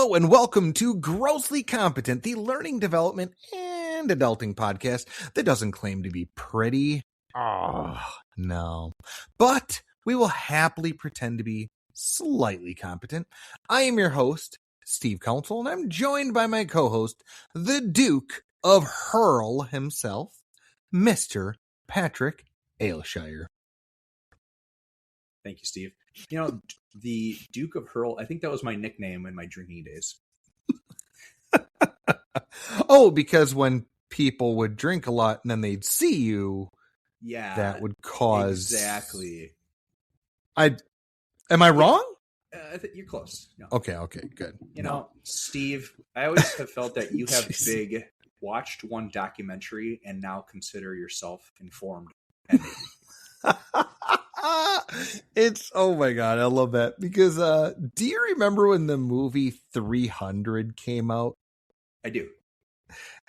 Hello and welcome to Grossly Competent, the learning, development, and adulting podcast that doesn't claim to be pretty. Oh, no. But we will happily pretend to be slightly competent. I am your host, Steve Council, and I'm joined by my co-host, the Duke of Hurl himself, Mr. Patrick Ayleshire. Thank you, Steve. You know, the Duke of Hurl, I think that was my nickname in my drinking days. Oh, because when people would drink a lot and then they'd see you, that would cause... Exactly. Am I wrong? I think you're close. No. Okay, good. You know, Steve, I always have felt that you have watched one documentary and now consider yourself informed. It's, oh my God, I love that. Because do you remember when the movie 300 came out? I do.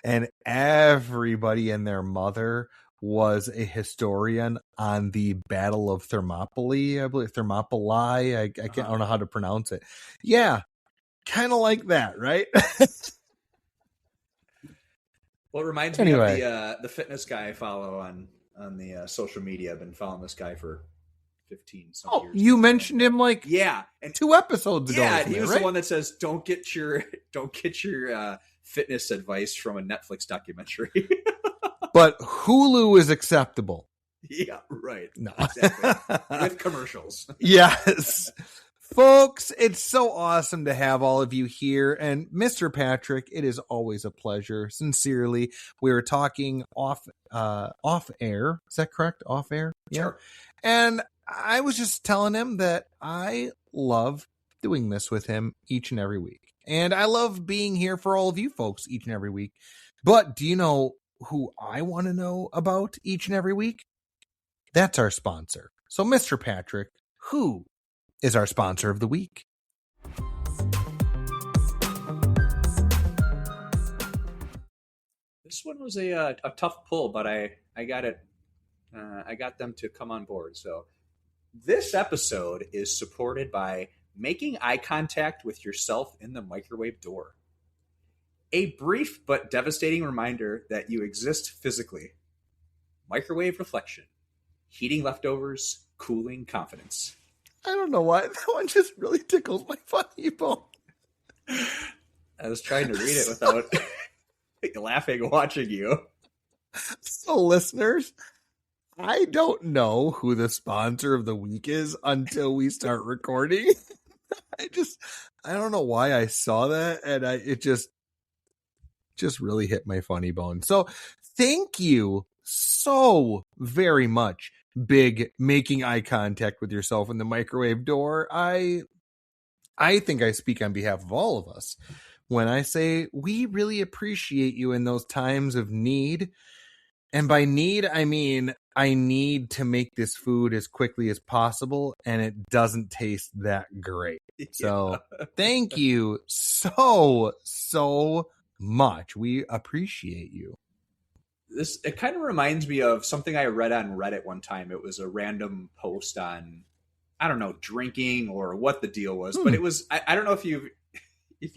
And everybody and their mother was a historian on the Battle of Thermopylae, I believe. Thermopylae, I don't know how to pronounce it. Yeah, kind of like that, right? Well, it reminds me of the fitness guy I follow on the social media. I've been following this guy for 15 some years. You mentioned him like and 2 episodes ago. Yeah, he was the one that says don't get your fitness advice from a Netflix documentary. But Hulu is acceptable. Yeah, right. No. Exactly. With commercials. Yes. Folks, it's so awesome to have all of you here. And Mr. Patrick, it is always a pleasure. Sincerely, we were talking off air. Is that correct? Off air? Sure. Yeah. And I was just telling him that I love doing this with him each and every week. And I love being here for all of you folks each and every week. But do you know who I want to know about each and every week? That's our sponsor. So, Mr. Patrick, who is our sponsor of the week? This one was a tough pull, but I got it. I got them to come on board. So this episode is supported by making eye contact with yourself in the microwave door. A brief but devastating reminder that you exist physically. Microwave reflection. Heating leftovers, cooling confidence. I don't know why. That one just really tickles my funny bone. I was trying to read it without laughing watching you. So, listeners, I don't know who the sponsor of the week is until we start recording. I don't know why I saw that, and it just really hit my funny bone. So thank you so very much, Big, making eye contact with yourself in the microwave door. I think I speak on behalf of all of us when I say we really appreciate you in those times of need. And by need, I mean I need to make this food as quickly as possible, and it doesn't taste that great. Yeah. So thank you so much. We appreciate you. It kind of reminds me of something I read on Reddit one time. It was a random post on, I don't know, drinking or what the deal was, but it was, I don't know if you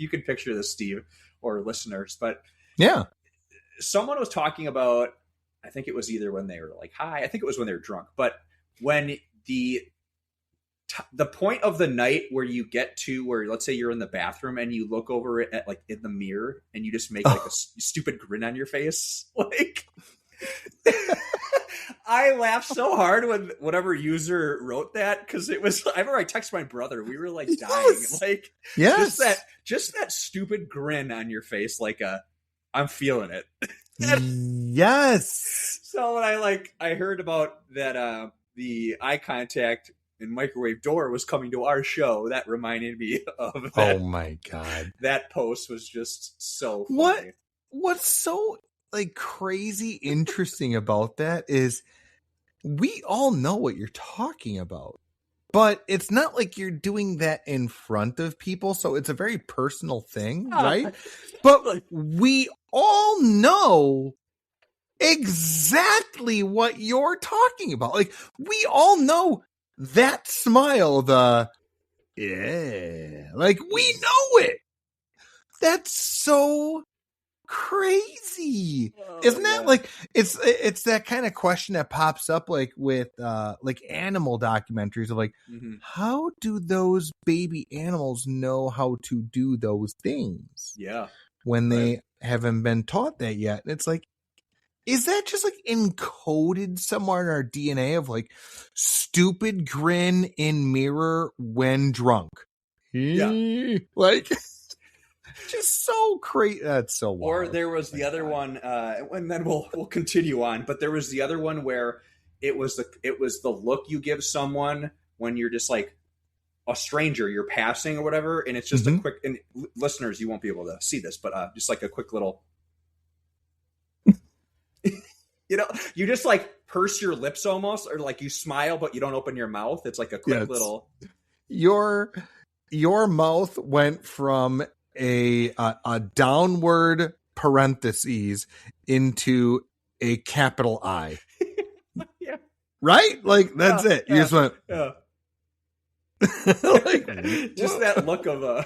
can picture this, Steve, or listeners, but yeah, someone was talking about, I think it was either when they were like high, I think it was when they were drunk, but when the point of the night where you get to where, let's say you're in the bathroom and you look over it at like in the mirror and you just make like a stupid grin on your face. Like I laughed so hard when whatever user wrote that. Cause it was, I remember I texted my brother, we were like dying, like just that stupid grin on your face. Like I'm feeling it. Yes. So when I heard about that, the eye contact and microwave door was coming to our show, that reminded me of that. Oh my God. That post was just so funny. What's so like crazy interesting about that is we all know what you're talking about, but it's not like you're doing that in front of people. So it's a very personal thing, right? But we all know exactly what you're talking about. Like we all know that smile, like we know it. That's so crazy. Oh, Isn't that like it's that kind of question that pops up like with like animal documentaries of like how do those baby animals know how to do those things when they haven't been taught that yet? And it's like, is that just like encoded somewhere in our DNA of like stupid grin in mirror when drunk? Like just so crazy. That's so wild. Or there was the other one, and then we'll continue on. But there was the other one where it was the look you give someone when you're just like a stranger, you're passing or whatever, and it's just a quick. And listeners, you won't be able to see this, but just like a quick little. You just like purse your lips almost, or like you smile but you don't open your mouth. It's like a quick little. Your mouth went from a downward parentheses into a capital I. Yeah. Right? Like that's it. You just went. Yeah. Like, just that look of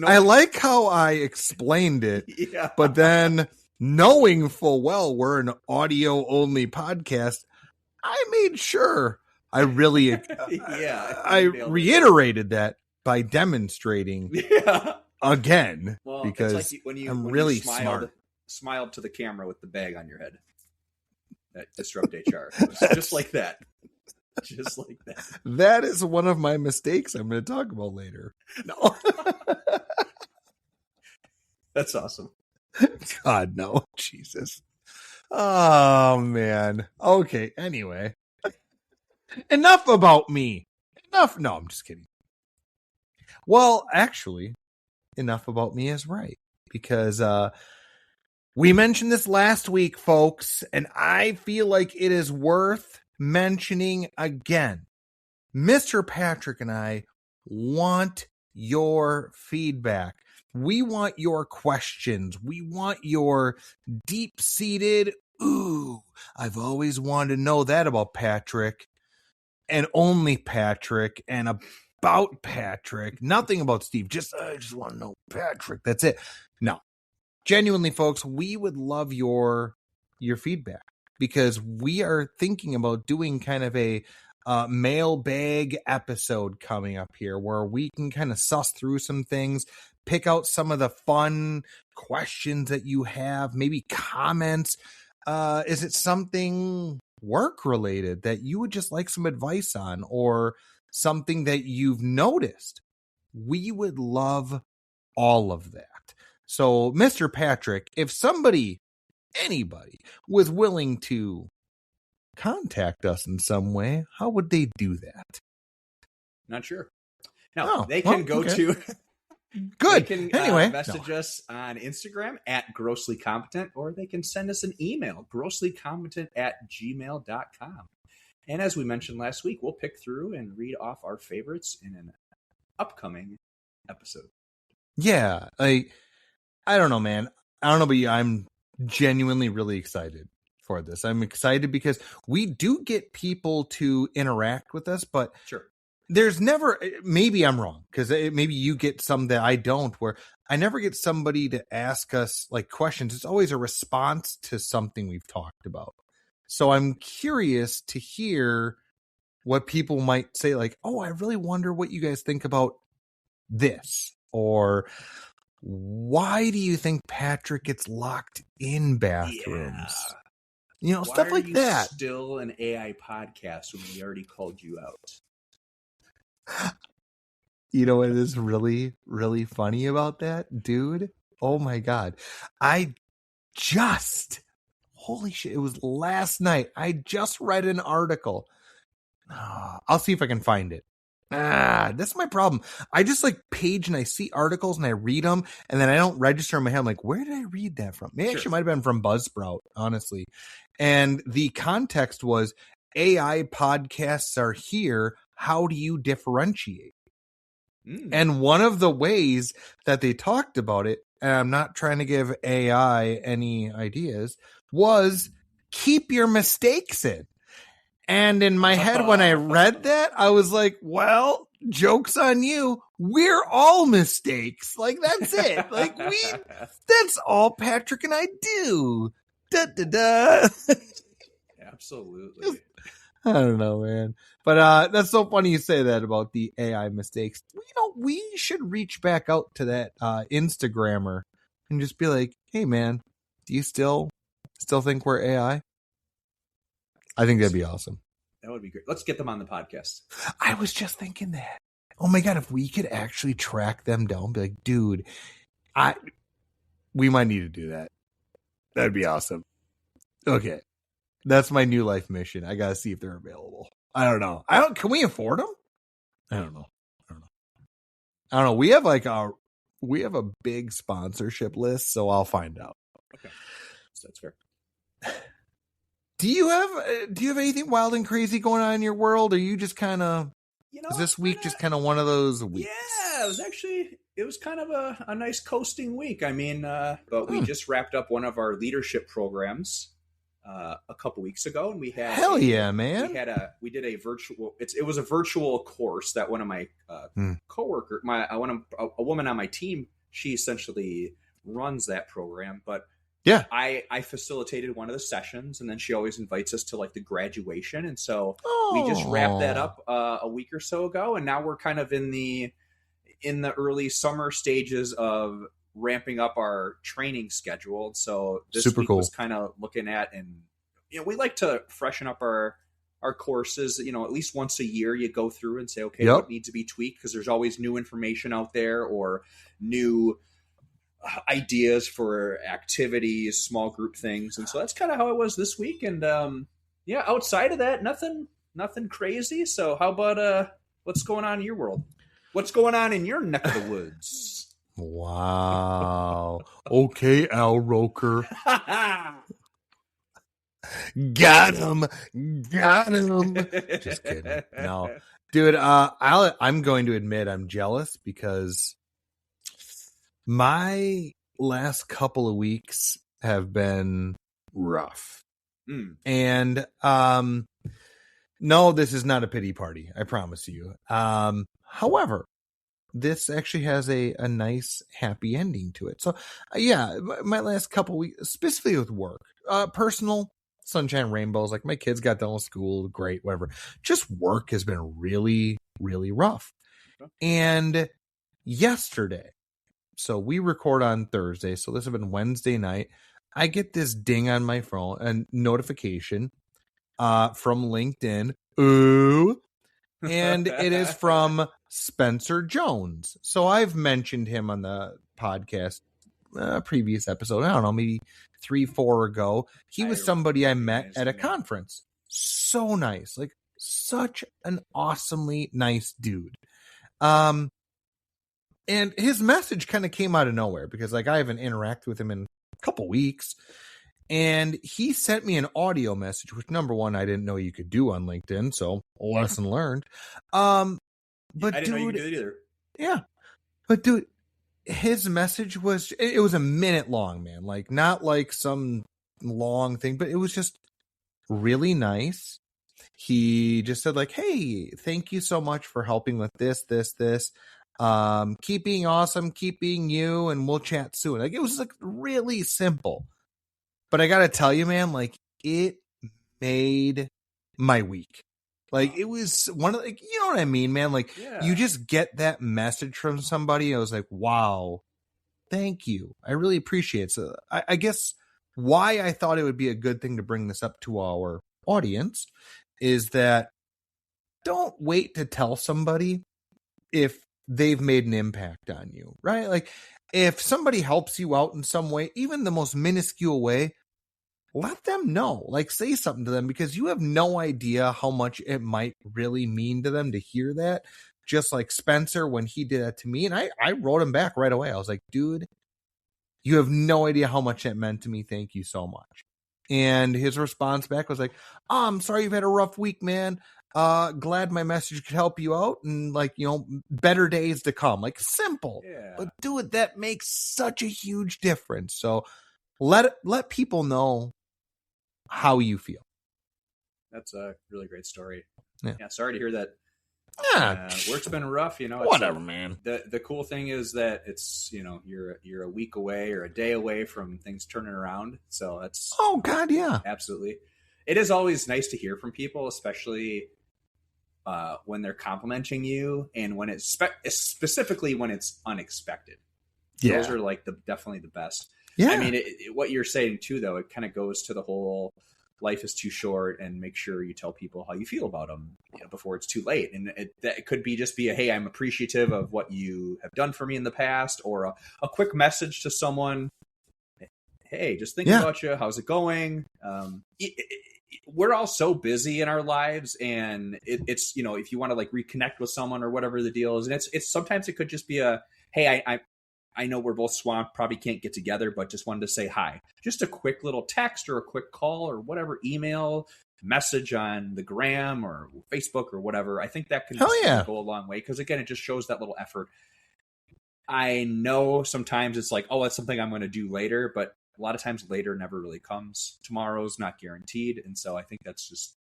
I like how I explained it, but then knowing full well we're an audio only podcast, I made sure I really I reiterated that by demonstrating again because it's like when I'm really smiled to the camera with the bag on your head. That Disrupt HR. Just like that. Just like that. That is one of my mistakes I'm going to talk about later. No. That's awesome. God, no. Jesus. Oh, man. Okay, anyway. Enough about me. Enough. No, I'm just kidding. Well, actually, enough about me is right. Because we mentioned this last week, folks, and I feel like it is worth mentioning again. Mr. Patrick and I want your feedback. We want your questions. We want your deep-seated, ooh, I've always wanted to know that about Patrick, and only Patrick, and about Patrick. Nothing about Steve. I just want to know Patrick. That's it. No. Genuinely, folks, we would love your feedback because we are thinking about doing kind of a mailbag episode coming up here where we can kind of suss through some things, pick out some of the fun questions that you have, maybe comments. Is it something work related that you would just like some advice on or something that you've noticed? We would love all of that. So, Mr. Patrick, if anybody was willing to contact us in some way, how would they do that? Not sure. No, they can go to good. They can message us on Instagram at grossly competent, or they can send us an email, grosslycompetent@gmail.com. And as we mentioned last week, we'll pick through and read off our favorites in an upcoming episode. Yeah, I don't know, man. I don't know, but I'm genuinely really excited for this. I'm excited because we do get people to interact with us, but there's never, maybe I'm wrong, because maybe you get some that I don't, where I never get somebody to ask us like questions. It's always a response to something we've talked about. So I'm curious to hear what people might say, like, oh, I really wonder what you guys think about this, or why do you think Patrick gets locked in bathrooms? Yeah. Stuff like that. Still an AI podcast when we already called you out. You know what is really, really funny about that, dude? Oh my God. Holy shit, it was last night. I just read an article. I'll see if I can find it. That's my problem. I just like page and I see articles and I read them and then I don't register in my head. I'm like, where did I read that from? It actually might have been from Buzzsprout, honestly. And the context was AI podcasts are here. How do you differentiate? And one of the ways that they talked about it, and I'm not trying to give AI any ideas, was keep your mistakes in. And in my head, when I read that, I was like, well, joke's on you. we're all mistakes. Like, that's it. Like, that's all Patrick and I do. Da, da, da. Absolutely. I don't know, man. But that's so funny you say that about the AI mistakes. We should reach back out to that Instagrammer and just be like, hey, man, do you still think we're AI? I think that'd be awesome. That would be great. Let's get them on the podcast. I was just thinking that. Oh my God, if we could actually track them down, be like, dude, we might need to do that. That'd be awesome. Okay. That's my new life mission. I gotta see if they're available. I don't know. Can we afford them? I don't know. We have a big sponsorship list, so I'll find out. Okay. So that's fair. Do you have anything wild and crazy going on in your world? Or are you just kind of, is this week just kind of one of those weeks? Yeah, it was kind of a nice coasting week. I mean, but we just wrapped up one of our leadership programs a couple weeks ago, and we had man. We did a virtual. It was a virtual course that one of my coworker, a woman on my team, she essentially runs that program, but. Yeah, I facilitated one of the sessions, and then she always invites us to like the graduation, and so we just wrapped that up a week or so ago, and now we're kind of in the early summer stages of ramping up our training schedule. So this week was kind of looking at, and we like to freshen up our courses. At least once a year, you go through and say, okay, what needs to be tweaked, because there's always new information out there or new ideas for activities, small group things, and so that's kind of how it was this week. And outside of that, nothing crazy. So how about what's going on in your world? What's going on in your neck of the woods? Wow. Okay, Al Roker. Got him. Just kidding. No, dude. I'm going to admit I'm jealous because my last couple of weeks have been rough. And no, this is not a pity party, I promise you. However, this actually has a nice happy ending to it. So my last couple of weeks, specifically with work, personal sunshine rainbows, like my kids got done with school, great, whatever. Just work has been really, really rough. And yesterday, so we record on Thursday, so this has been Wednesday night. I get this ding on my phone, a notification from LinkedIn. Ooh. And it is from Spencer Jones. So I've mentioned him on the podcast previous episode. I don't know, maybe 3-4 ago. He was somebody I met at a conference. So nice. Like, such an awesomely nice dude. And his message kind of came out of nowhere because, like, I haven't interacted with him in a couple weeks. And he sent me an audio message, which, number one, I didn't know you could do on LinkedIn. So, lesson learned. But I didn't know you could do it either. Yeah. But, dude, his message was, it was a minute long, man. Like, not like some long thing, but it was just really nice. He just said, like, hey, thank you so much for helping with this. Keep being awesome, keep being you, and we'll chat soon. Like, it was like really simple. But I gotta tell you, man, like, it made my week. Like, it was one of, like, you know what I mean, man? Like, you just get that message from somebody. I was like, wow, thank you. I really appreciate it. So I guess why I thought it would be a good thing to bring this up to our audience is that don't wait to tell somebody if they've made an impact on you, right? Like, if somebody helps you out in some way, even the most minuscule way, let them know. Like, say something to them, because you have no idea how much it might really mean to them to hear that. Just like Spencer, when he did that to me, and I wrote him back right away. I was like, dude, you have no idea how much that meant to me. Thank you so much. And his response back was like, oh, I'm sorry you've had a rough week, man. Glad my message could help you out, and, like, better days to come. Like, simple. But dude, that makes such a huge difference. So let people know how you feel. That's a really great story. Yeah. Sorry to hear that Work's been rough, whatever, man. The cool thing is that it's you're a week away or a day away from things turning around. So that's Oh God, yeah. absolutely. It is always nice to hear from people, especially when they're complimenting you and when it's specifically when it's unexpected. Yeah. Those are like definitely the best. Yeah. I mean, what you're saying too, though, it kind of goes to the whole life is too short, and make sure you tell people how you feel about them before it's too late. And it could be just be hey, I'm appreciative of what you have done for me in the past, or a quick message to someone. Hey, just thinking about you. How's it going? We're all so busy in our lives, and it's if you want to like reconnect with someone or whatever the deal is, and it's sometimes it could just be a hey, I know we're both swamped, probably can't get together, but just wanted to say hi. Just a quick little text or a quick call or whatever, email, message on the gram or Facebook or whatever. I think that can go a long way because, again, it just shows that little effort. I know sometimes it's like, oh, that's something I'm going to do later, but a lot of times later never really comes. Tomorrow's not guaranteed. And so I think that's just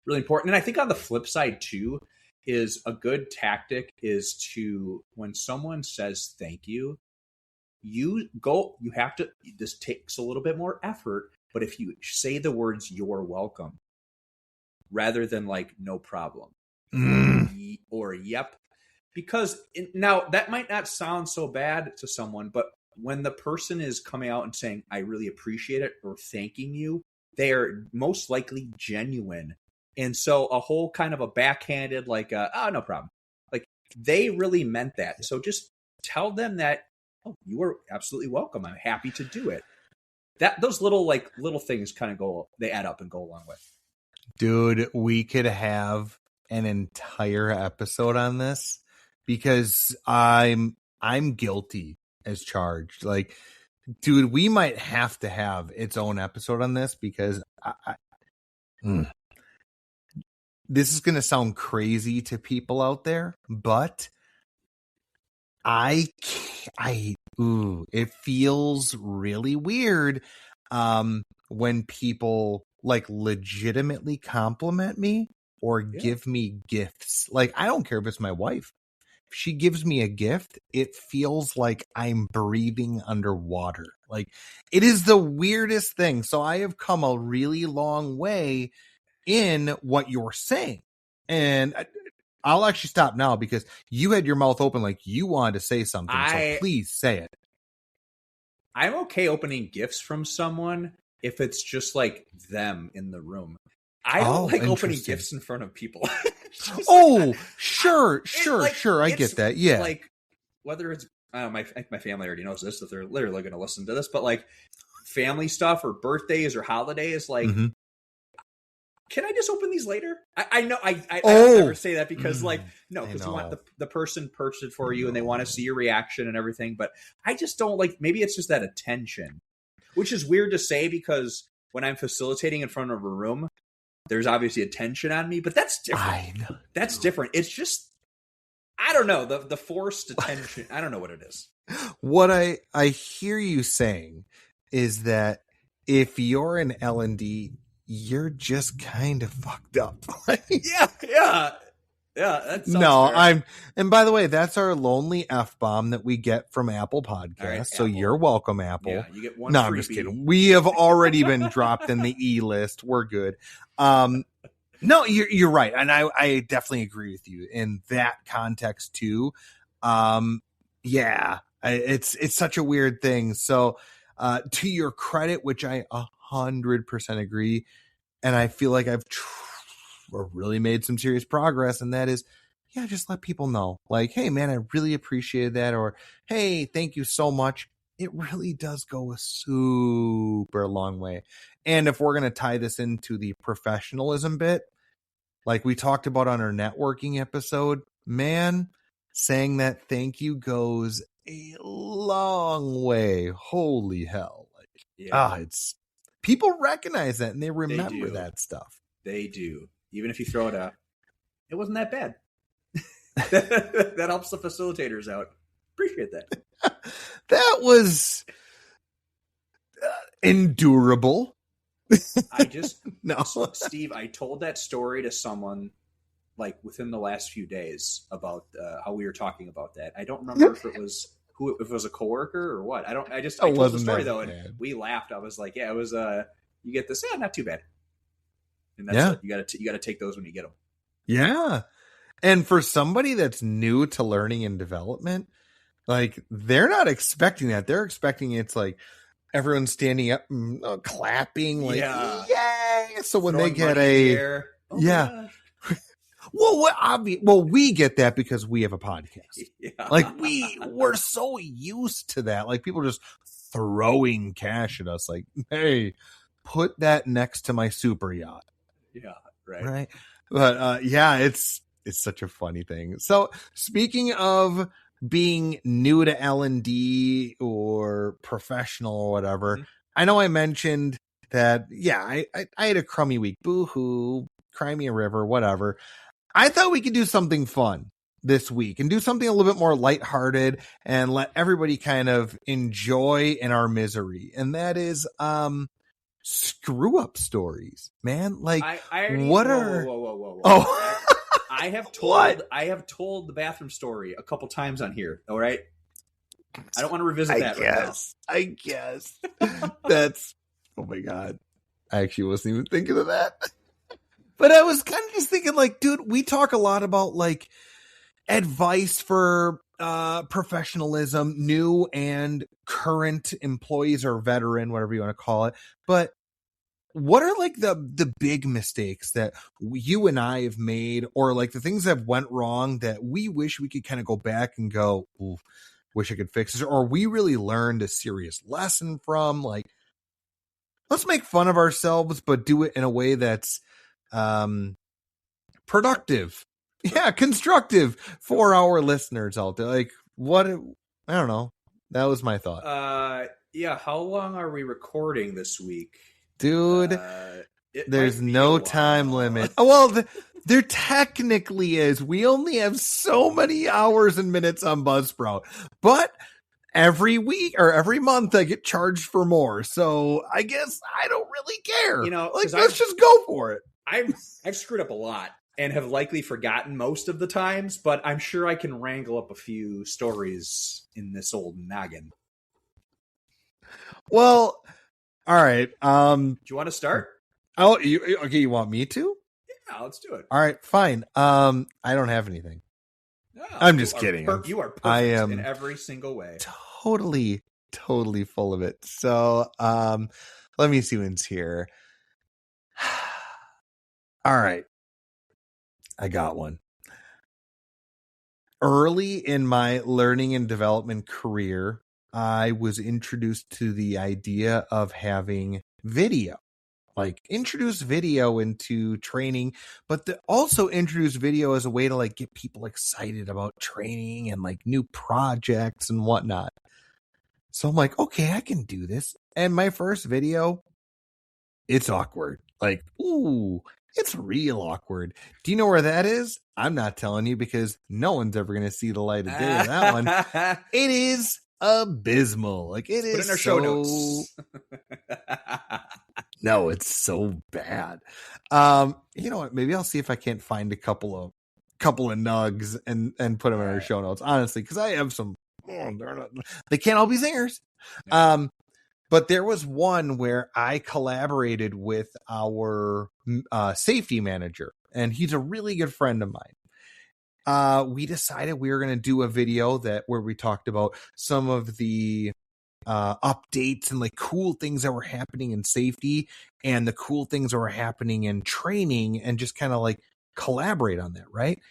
really important. And I think on the flip side, too, is a good tactic is to, when someone says thank you, you have to, this takes a little bit more effort, but if you say the words you're welcome rather than like no problem or yep, because now that might not sound so bad to someone, but when the person is coming out and saying I really appreciate it or thanking you, they are most likely genuine. And so a whole kind of a backhanded, like, oh, no problem. Like they really meant that. So just tell them that, oh, you are absolutely welcome. I'm happy to do it. Those little things kind of they add up and go a long way. Dude, we could have an entire episode on this because I'm guilty as charged. Like, dude, we might have to have its own episode on this because this is going to sound crazy to people out there, but it feels really weird when people like legitimately compliment me or give me gifts. Like, I don't care if it's my wife. If she gives me a gift, it feels like I'm breathing underwater. Like, it is the weirdest thing. So I have come a really long way in what you're saying. And I'll actually stop now because you had your mouth open like you wanted to say something. So please say it. I'm okay opening gifts from someone if it's just like them in the room. I don't like opening gifts in front of people. Sure. I get that. Yeah. Like whether it's, my family already knows this, that they're literally going to listen to this, but like family stuff or birthdays or holidays, like, can I just open these later? I know I don't ever say that because because you want the person purchased it for you and they want to see your reaction and everything. But I just don't like, maybe it's just that attention, which is weird to say because when I'm facilitating in front of a room, there's obviously attention on me, but that's different. I know. That's different. It's just, I don't know, the forced attention. I don't know what it is. What I hear you saying is that if you're an L&D, you're just kind of fucked up. Yeah. That sounds fair. And by the way, that's our lonely F-bomb that we get from Apple Podcasts. Right, so Apple. You're welcome, Apple. Yeah, you get one. No, I'm just kidding. We have already been dropped in the E list. We're good. No, you're right. And I definitely agree with you in that context too. It's such a weird thing. So, to your credit, which I 100% agree, and I feel like I've really made some serious progress, and that is, just let people know, like, hey, man, I really appreciated that, or hey, thank you so much. It really does go a super long way. And if we're going to tie this into the professionalism bit, like we talked about on our networking episode, man, saying that thank you goes a long way. Holy hell. It's people recognize that and they remember that stuff. They do. Even if you throw it out, it wasn't that bad. That helps the facilitators out. Appreciate that. That was endurable. No, Steve, I told that story to someone like within the last few days about how we were talking about that. I don't remember if it was if it was a coworker or what. I told the wasn't story that though, and bad. we laughed. I was like, yeah, it was you get this, yeah, not too bad. And that's Yeah. you got to take those when you get them. Yeah. And for somebody that's new to learning and development, like they're not expecting that. They're expecting it's like everyone's standing up and clapping, like Yeah. yay. So when they Throwing get money in the a air. Oh my yeah, gosh. well, we get that because we have a podcast. Yeah. Like we're so used to that. Like people just throwing cash at us. Like, hey, put that next to my super yacht. Yeah. Right. Right. But yeah, it's such a funny thing. So speaking of being new to L&D or professional or whatever, Mm-hmm. I know I mentioned that, yeah, I had a crummy week. Boo-hoo, cry me a river, whatever. I thought we could do something fun this week and do something a little bit more lighthearted and let everybody kind of enjoy in our misery. And that is screw up stories, man. Like I already, what whoa, are whoa, whoa, whoa, whoa, whoa. oh I have what? told the bathroom story a couple times on here. All right. I don't want to revisit that right now. I guess that's oh my god. I actually wasn't even thinking of that. But I was kind of just thinking, like, dude, we talk a lot about like advice for professionalism, new and current employees or veteran, whatever you want to call it. But what are like the big mistakes that you and I have made, or like the things that went wrong that we wish we could kind of go back and go, ooh, wish I could fix this, or we really learned a serious lesson from? Like, let's make fun of ourselves, but do it in a way that's productive. Yeah, constructive for our listeners out there. Like, what? I don't know. That was my thought. Yeah. How long are we recording this week? Dude, there's might be no a time while. limit. Oh, well, there technically is. We only have so many hours and minutes on Buzzsprout, but every week or every month I get charged for more. So I guess I don't really care. You know, like, let's just go for it. I've screwed up a lot and have likely forgotten most of the times, but I'm sure I can wrangle up a few stories in this old noggin. Well, all right. Do you want to start? Oh, okay. You want me to? Yeah, let's do it. All right, fine. I don't have anything. No, I'm just kidding. You are perfect I am in every single way. Totally full of it. So, let me see what's here. All right. I got one. Early in my learning and development career, I was introduced to the idea of having video. Like, introduce video into training, but also introduce video as a way to like get people excited about training and like new projects and whatnot. So I'm like, okay, I can do this. And my first video, it's awkward. Like, ooh, it's real awkward. Do you know where that is? I'm not telling you because no one's ever going to see the light of day of that one. It is abysmal. Like, it is. Put in our show notes. No, it's so bad. You know what? Maybe I'll see if I can't find a couple of nugs and put them in our show notes. Honestly, because I have some. They can't all be singers. Yeah. But there was one where I collaborated with our safety manager, and he's a really good friend of mine. We decided we were going to do a video where we talked about some of the updates and like cool things that were happening in safety and the cool things that were happening in training, and just kind of like collaborate on that, right?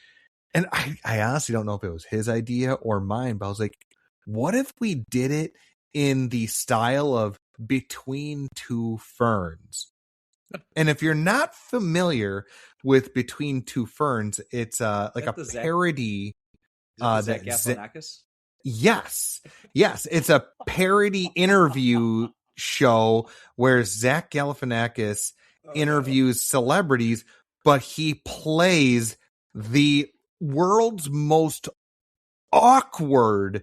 And I honestly don't know if it was his idea or mine, but I was like, what if we did it in the style of Between Two Ferns? And if you're not familiar with Between Two Ferns, it's like a parody. Zach Galifianakis? Yes. It's a parody interview show where Zach Galifianakis interviews celebrities, but he plays the world's most awkward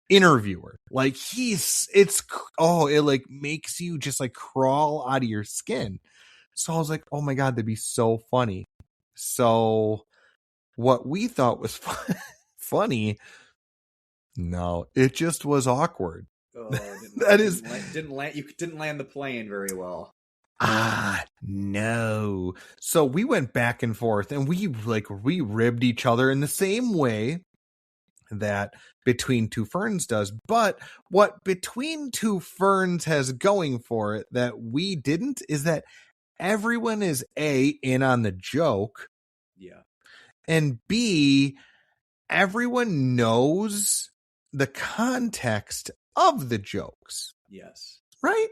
interviewer. Like, it like makes you just like crawl out of your skin. So I was like, oh my God, that'd be so funny. So what we thought was funny, no, it just was awkward. Oh, That is didn't land. You didn't land the plane very well. No. So we went back and forth, and we ribbed each other in the same way that Between Two Ferns does. But what Between Two Ferns has going for it that we didn't is that everyone is A, in on the joke. Yeah. And B, everyone knows the context of the jokes. Yes. Right?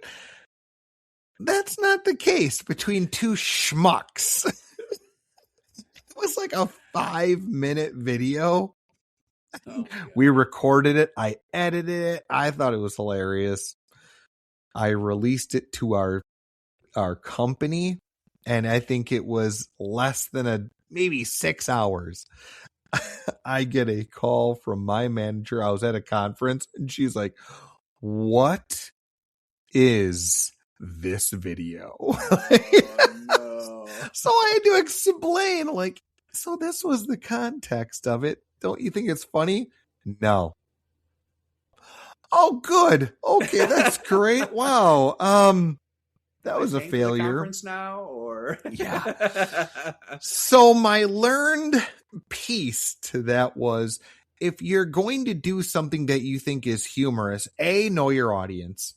That's not the case between two schmucks. It was like a 5-minute video. Oh, we recorded it. I edited it. I thought it was hilarious. I released it to our company, and I think it was less than maybe 6 hours. I get a call from my manager. I was at a conference, and she's like, "What is this video?" no. So I had to explain, like, so this was the context of it. Don't you think it's funny? No. Oh, good. Okay, that's great. Wow. That was a failure. Conference now, or yeah. So my learned piece to that was, if you're going to do something that you think is humorous, A, know your audience,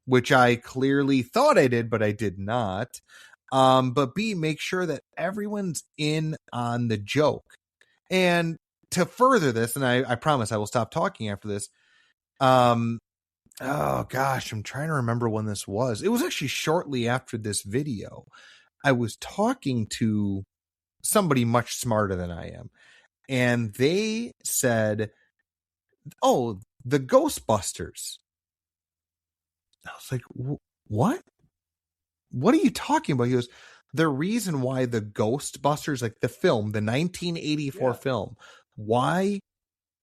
which I clearly thought I did, but I did not. But B, make sure that everyone's in on the joke. And to further this, and I promise I will stop talking after this. Oh gosh, I'm trying to remember when this was. It was actually shortly after this video. I was talking to somebody much smarter than I am, and they said, "Oh, the Ghostbusters." I was like, "What? What are you talking about?" He goes, "The reason why the Ghostbusters, like the film, the 1984 film, why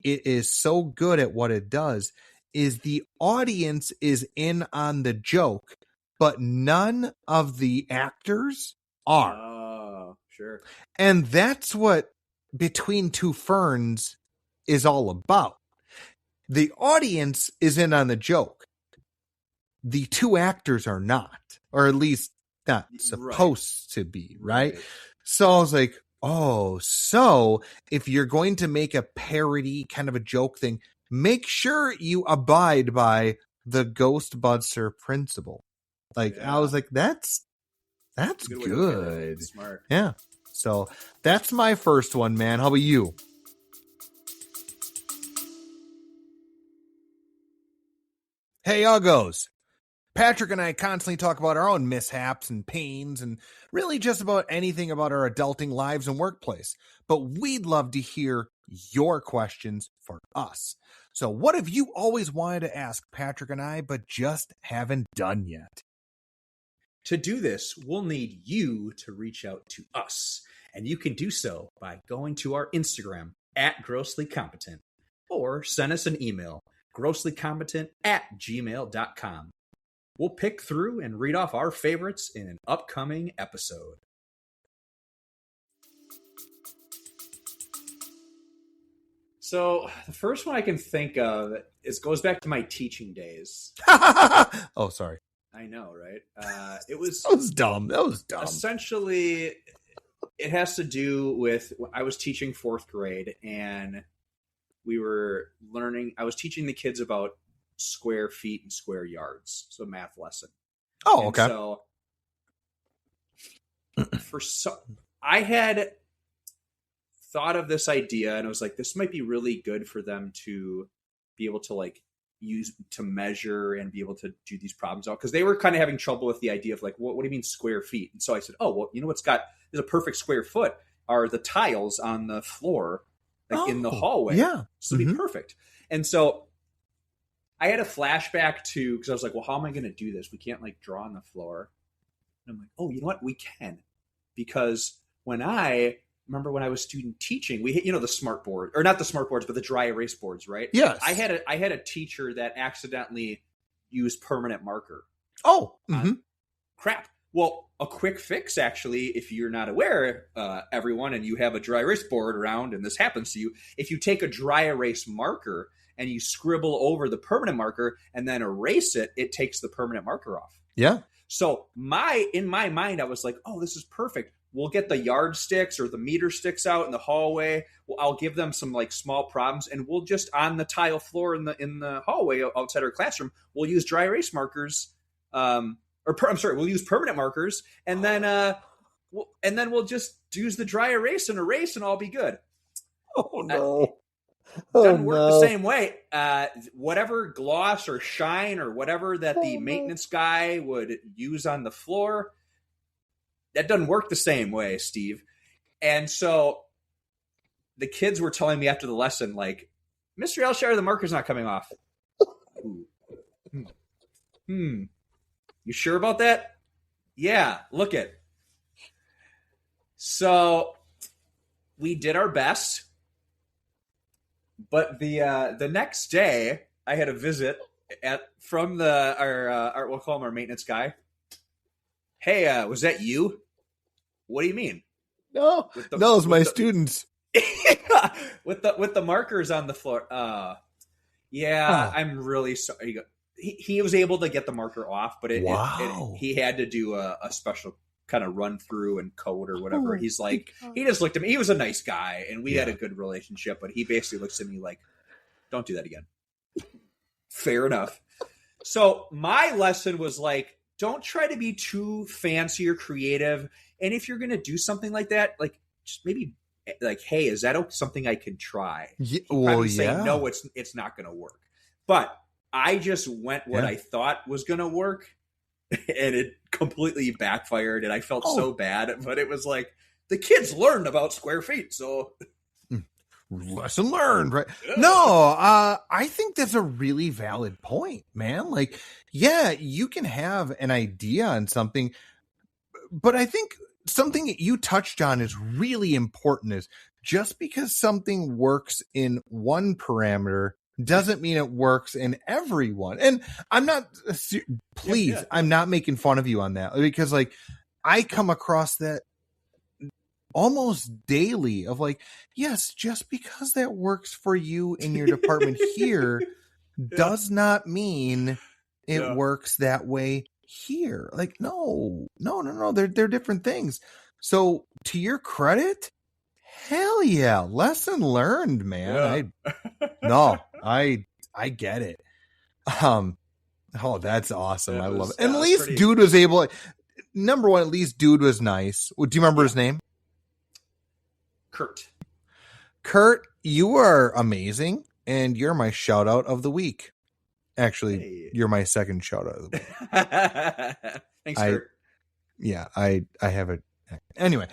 it is so good at what it does is the audience is in on the joke, but none of the actors are." Oh, sure. And that's what Between Two Ferns is all about. The audience is in on the joke. The two actors are not, or at least not supposed to be, right? So I was like, oh, so if you're going to make a parody kind of a joke thing, make sure you abide by the Ghostbuster principle. Like, I was like, that's good. Smart. Yeah. So that's my first one, man. How about you? Hey, Uggos. Patrick and I constantly talk about our own mishaps and pains and really just about anything about our adulting lives and workplace. But we'd love to hear your questions for us. So what have you always wanted to ask Patrick and I, but just haven't done yet? To do this, we'll need you to reach out to us. And you can do so by going to our Instagram @grosslycompetent, or send us an email, grosslycompetent@gmail.com. We'll pick through and read off our favorites in an upcoming episode. So the first one I can think of goes back to my teaching days. Oh, sorry. I know, right? It was that was dumb. Essentially, it has to do with, I was teaching 4th grade, and we were learning. I was teaching the kids about square feet and square yards, so math lesson. Oh, okay. So I had thought of this idea, and I was like, this might be really good for them to be able to like use to measure and be able to do these problems out, because they were kind of having trouble with the idea of like, what do you mean square feet? And so I said, oh, well, you know what's there's a perfect square foot are the tiles on the floor, like in the hallway. Yeah. So it'd be perfect. And so I had a flashback to, because I was like, well, how am I going to do this? We can't like draw on the floor. And I'm like, oh, you know what? We can. Because when I was student teaching, we hit, the smart board, or not the smart boards, but the dry erase boards, right? Yes. I had a teacher that accidentally used permanent marker. Oh, crap. Well, a quick fix, actually, if you're not aware, everyone, and you have a dry erase board around, and this happens to you, if you take a dry erase marker and you scribble over the permanent marker and then erase it, it takes the permanent marker off. Yeah. So in my mind, I was like, oh, this is perfect. We'll get the yardsticks or the meter sticks out in the hallway. I'll give them some like small problems, and we'll just on the tile floor in the hallway outside our classroom, we'll use dry erase markers. We'll use permanent markers, and then we'll just use the dry erase and all be good. Oh no. Doesn't work the same way. Whatever gloss or shine or whatever that the maintenance guy would use on the floor, that doesn't work the same way, Steve. And so the kids were telling me after the lesson, like, Mr. Elshire, the marker's not coming off. You sure about that? Yeah, look it. So we did our best. But the next day, I had a visit from our we'll call him our maintenance guy. Hey, was that you? What do you mean? No, it's my students. with the markers on the floor. I'm really sorry. He was able to get the marker off, but he had to do a special kind of run through and code or whatever. He's like, he just looked at me. He was a nice guy, and we had a good relationship, but he basically looks at me like, don't do that again. Fair enough. So my lesson was like, don't try to be too fancy or creative. And if you're going to do something like that, like just maybe like, hey, is that something I can try? Say, no, it's not going to work. But I just went what I thought was going to work. And it completely backfired, and I felt so bad. But it was like the kids learned about square feet, so lesson learned, right? Yeah. No, I think that's a really valid point, man. Like, yeah, you can have an idea on something, but I think something that you touched on is really important. Is just because something works in one parameter doesn't mean it works in everyone. And I'm not, please, I'm not making fun of you on that, because like I come across that almost daily of like, yes, just because that works for you in your department here does not mean it works that way here. Like, no, they're different things. So to your credit, hell yeah, lesson learned, man. I get it. That's awesome. I love it. And at least dude was able. Number one, at least dude was nice. Do you remember his name? Kurt, you are amazing, and you're my shout out of the week. Actually, you're my second shout out of the week. Thanks, Kurt. Yeah, I have it. Anyway,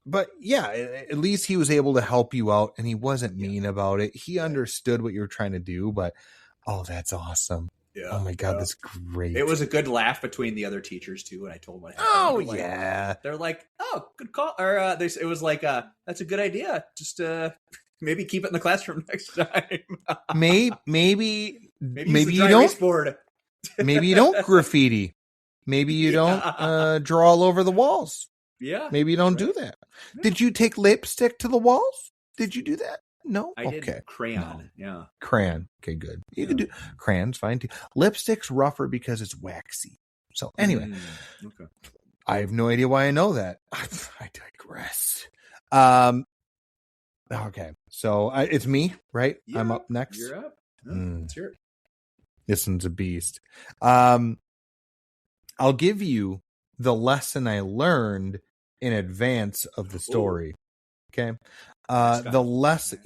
but yeah, at least he was able to help you out, and he wasn't mean about it. He understood what you were trying to do, but that's awesome. Yeah. Oh my God, that's great. It was a good laugh between the other teachers too, and I told them. They're like, "Oh, good call," or it was like, "That's a good idea. Just maybe keep it in the classroom next time." maybe you don't board. Maybe you don't graffiti. Maybe you don't draw all over the walls. Yeah. Maybe you don't do that. Yeah. Did you take lipstick to the walls? Did you do that? No. I did crayon. No. Yeah. Crayon. Okay, good. You can do crayon's fine too. Lipstick's rougher because it's waxy. So anyway, okay. I have no idea why I know that. I digress. Okay, so it's me, right? Yeah, I'm up next. You're up. Let's hear it. This one's a beast. I'll give you the lesson I learned in advance of the story. Ooh. Okay. The lesson,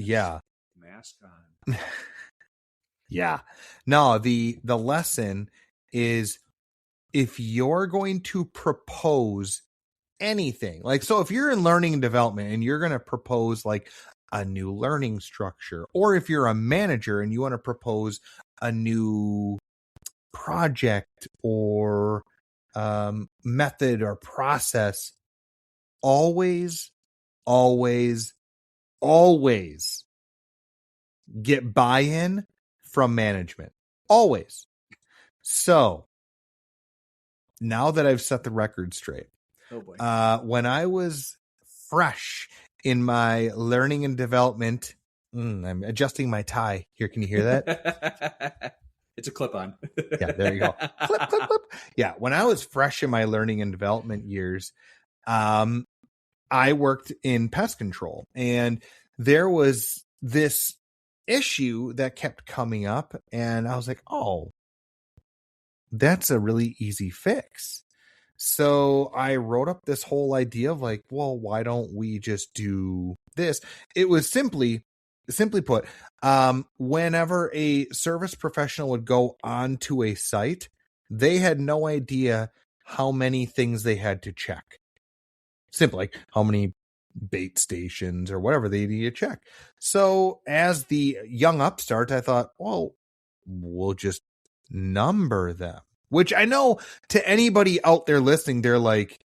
mask on. Yeah. No, the lesson is, if you're going to propose anything, like, so if you're in learning and development and you're going to propose like a new learning structure, or if you're a manager and you want to propose a new project or method or process, always get buy-in from management. Always. So now that I've set the record straight, Oh boy. when I was fresh in my learning and development, I'm adjusting my tie here. Can you hear that? It's a clip on. Yeah, there you go. Clip, clip, clip. Yeah, when I was fresh in my learning and development years, I worked in pest control, and there was this issue that kept coming up, and I was like, oh, that's a really easy fix. So I wrote up this whole idea of like, well, why don't we just do this? It was simply put, whenever a service professional would go onto a site, they had no idea how many things they had to check. Simple, like how many bait stations or whatever they need to check. So as the young upstart, I thought, well, we'll just number them. Which I know to anybody out there listening, they're like,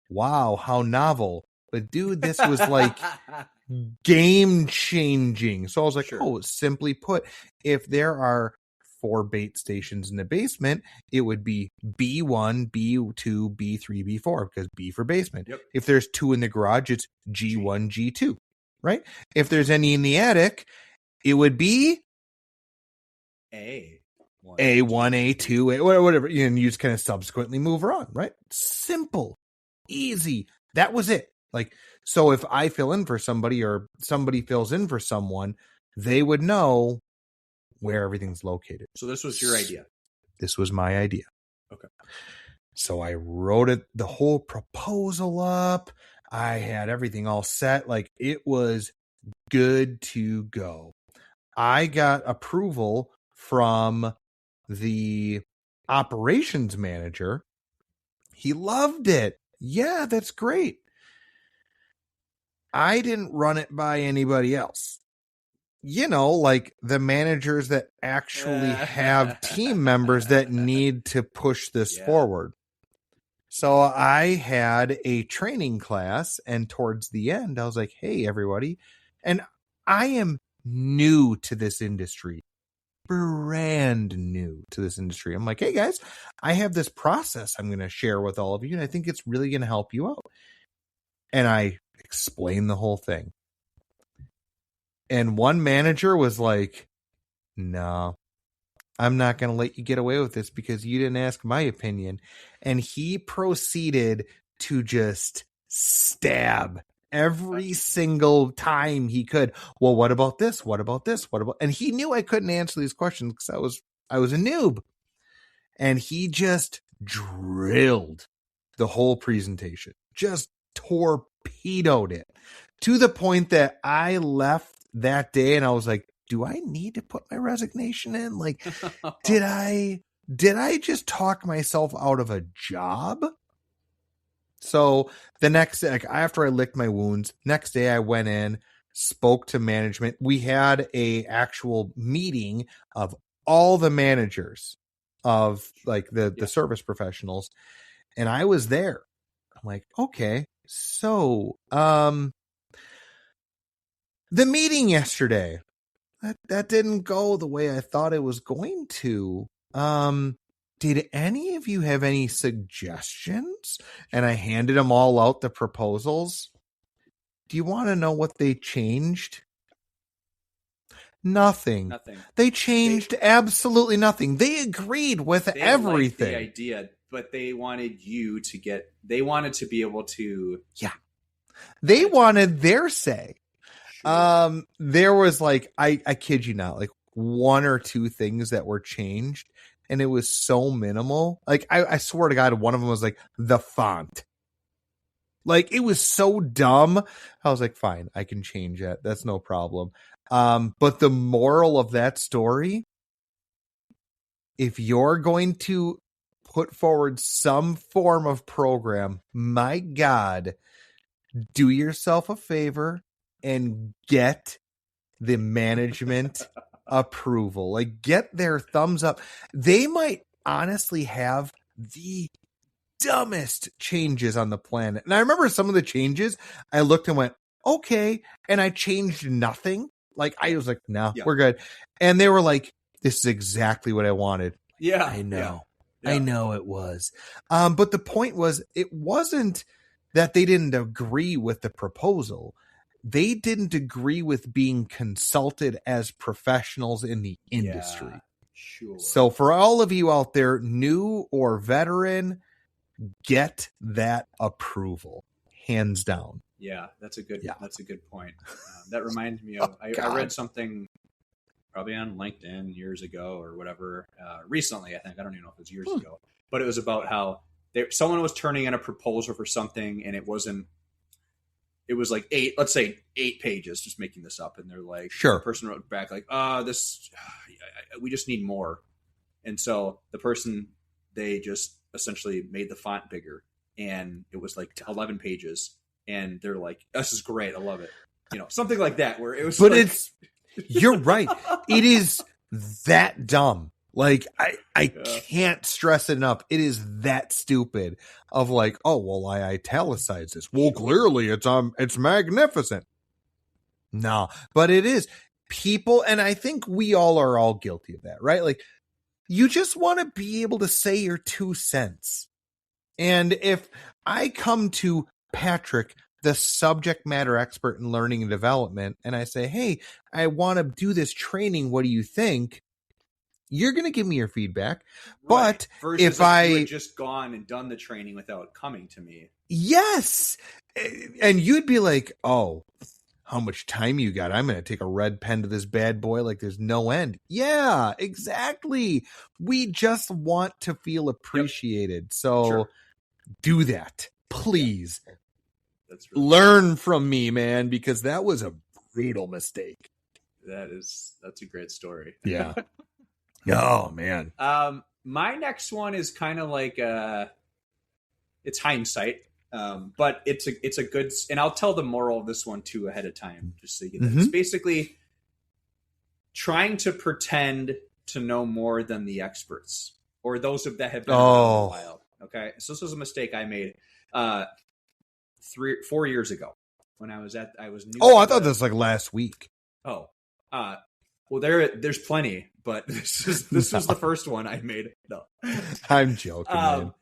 wow, how novel. But dude, this was like game changing. So I was like, Sure. oh, simply put, if there are 4 bait stations in the basement, it would be B1, B2, B3, B4, because B for basement. Yep. If there's 2 in the garage, it's G1, G2, right? If there's any in the attic, it would be A1, A2, whatever, and you just kind of subsequently move on, right? Simple, easy. That was it. Like, so if I fill in for somebody or somebody fills in for someone, they would know where everything's located. So this was your idea. This was my idea. Okay. So I wrote the whole proposal up. I had everything all set. Like, it was good to go. I got approval from the operations manager. He loved it. Yeah, that's great. I didn't run it by anybody else. Like the managers that actually have team members that need to push this forward. So I had a training class, and towards the end, I was like, hey, everybody. And I am new to this industry, brand new to this industry. I'm like, hey, guys, I have this process I'm going to share with all of you, and I think it's really going to help you out. And I explained the whole thing. And one manager was like, no, I'm not going to let you get away with this because you didn't ask my opinion. And he proceeded to just stab every single time he could. Well, what about this? What about this? What about? And he knew I couldn't answer these questions because I was a noob. And he just drilled the whole presentation, just torpedoed it to the point that I left that day and I was like, do I need to put my resignation in? Like, did I just talk myself out of a job? So the next day, like, after I licked my wounds, next day I went in, spoke to management. We had a actual meeting of all the managers of like the service professionals. And I was there. I'm like, okay, so, the meeting yesterday, that didn't go the way I thought it was going to. Did any of you have any suggestions? And I handed them all out the proposals. Do you want to know what they changed? Nothing. They changed absolutely nothing. They agreed with everything. Liked the idea, but they wanted they wanted to be able to. Yeah. They wanted their say. Sure. There was like, I kid you not, like 1 or 2 things that were changed, and it was so minimal. Like, I swear to God, one of them was like the font. Like, it was so dumb. I was like, fine, I can change that. That's no problem. But the moral of that story, if you're going to put forward some form of program, my God, do yourself a favor and get the management approval. Like, get their thumbs up. They might honestly have the dumbest changes on the planet. And I remember some of the changes, I looked and went, okay. And I changed nothing. Like, I was like, no, we're good. And they were like, this is exactly what I wanted. Yeah. I know. I know it was. But the point was, it wasn't that they didn't agree with the proposal. They didn't agree with being consulted as professionals in the industry. Yeah, sure. So for all of you out there, new or veteran, get that approval, hands down. Yeah, that's a good point. That reminds me of I read something probably on LinkedIn years ago or whatever. Recently, I think, I don't even know if it was years ago, but it was about how someone was turning in a proposal for something, and it was like let's say 8 pages, just making this up, and they're like, the person wrote back like, we just need more. And so the person, they just essentially made the font bigger, and it was like 11 pages, and they're like, this is great, I love it, something like that, where it was, but like, you're right, it is that dumb. Like, I can't stress it enough. It is that stupid of like, oh, well, I italicized this. Well, clearly it's magnificent. No, but it is. People, and I think we are all guilty of that, right? Like, you just want to be able to say your 2 cents. And if I come to Patrick, the subject matter expert in learning and development, and I say, hey, I want to do this training, what do you think? You're going to give me your feedback. Right. But versus if you had just gone and done the training without coming to me. Yes. And you'd be like, oh, how much time you got? I'm going to take a red pen to this bad boy like there's no end. Yeah, exactly. We just want to feel appreciated. Yep. So do that, please. Yeah. That's really learn from me, man, because that was a brutal mistake. That's a great story. Yeah. Oh, man. My next one is kind of like it's hindsight, but it's a good, and I'll tell the moral of this one too ahead of time, just so you get that. It's basically trying to pretend to know more than the experts or those that have been around a while. Okay, so this was a mistake I made 4 years ago when I was new. I thought this was like last week. Well, there's plenty, but this was the first one I made. No, I'm joking. Man.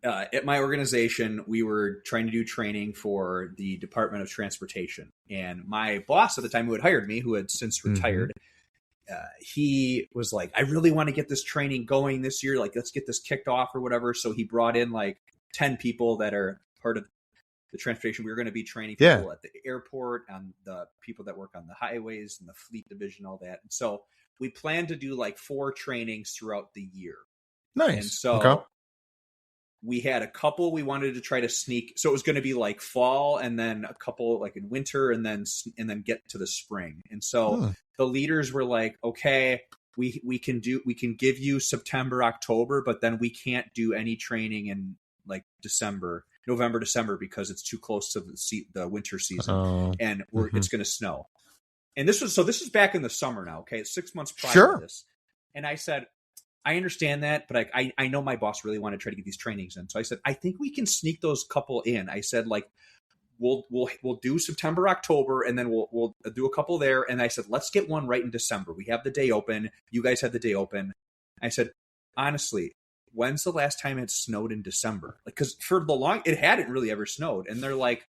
At my organization, we were trying to do training for the Department of Transportation, and my boss at the time, who had hired me, who had since retired, he was like, "I really want to get this training going this year. Like, let's get this kicked off or whatever." So he brought in like 10 people that are part of the transportation. We were going to be training people at the airport, and the people that work on the highways and the fleet division, all that. And so we planned to do like 4 trainings throughout the year. Nice. And so we had a couple we wanted to try to sneak. So it was going to be like fall, and then a couple like in winter, and then get to the spring. And so the leaders were like, okay, we can give you September, October, but then we can't do any training in like November, December, because it's too close to the winter season, and it's going to snow. And this is back in the summer now. Okay, it's 6 months prior to this. And I said, I understand that, but I know my boss really wanted to try to get these trainings in. So I said, I think we can sneak those couple in. I said, like, we'll do September, October, and then we'll do a couple there. And I said, let's get one right in December. We have the day open. You guys had the day open. I said, honestly, when's the last time it snowed in December? Like, because it hadn't really ever snowed. And they're like,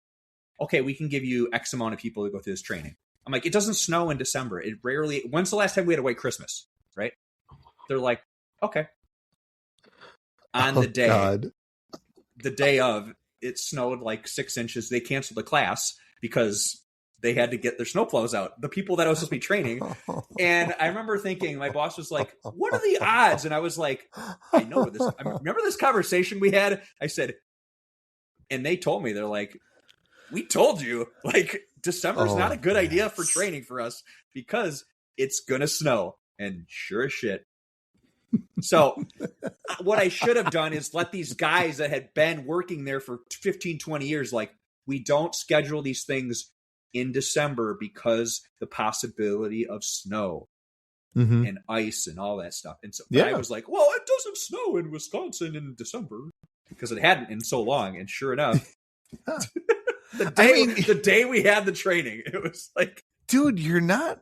okay, we can give you X amount of people to go through this training. I'm like, it doesn't snow in December. When's the last time we had a white Christmas? Right? They're like, okay. On the day of, it snowed like 6 inches. They canceled the class because they had to get their snowplows out, the people that I was supposed to be training. And I remember thinking, my boss was like, what are the odds? And I was like, I know this. I remember this conversation we had. I said, and they told me, they're like, we told you, like, December's not a good idea for training for us because it's going to snow. And sure as shit. So what I should have done is let these guys that had been working there for 15, 20 years, like, we don't schedule these things in December because the possibility of snow and ice and all that stuff. And so I was like, well, it doesn't snow in Wisconsin in December because it hadn't in so long. And sure enough, the day we had the training, it was like, dude, you're not